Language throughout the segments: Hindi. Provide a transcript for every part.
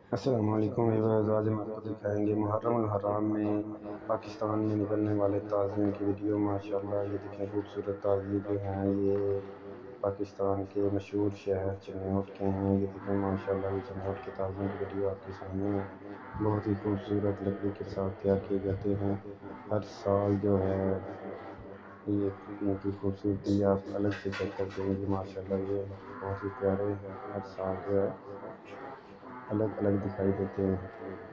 अस्सलामु अलैकुम व्यूअर्स। आज हम आपको दिखाएंगे मुहर्रम अल हराम में पाकिस्तान में निकलने वाले ताज़ियों की वीडियो। माशाल्लाह ये देखें, खूबसूरत ताज़िए जो हैं ये पाकिस्तान के मशहूर शहर चिन्नौट के हैं। ये देखें माशाल्लाह, ये चिन्नौट के ताज़ियों की वीडियो आपके सामने है। बहुत ही खूबसूरत लकड़ी के साथ तैयार किए जाते हैं। हर साल जो है ये इनकी खूबसूरती आप अलग से चेक कर देंगे। माशाल्लाह ये बहुत ही प्यारे हर साल जो है अलग अलग दिखाई देते हैं।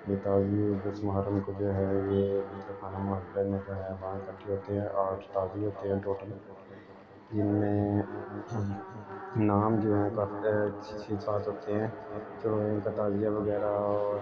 ये ताज़िए 10 मुहर्रम को जो है ये मतलब खाना मोहल्ले में जो है वहाँ इकट्ठे होते हैं। 8 ताज़िए होते हैं टोटल, जिनमें नाम जो है काफ़ी 6-7 होते हैं। तो इनका ताज़िया वगैरह और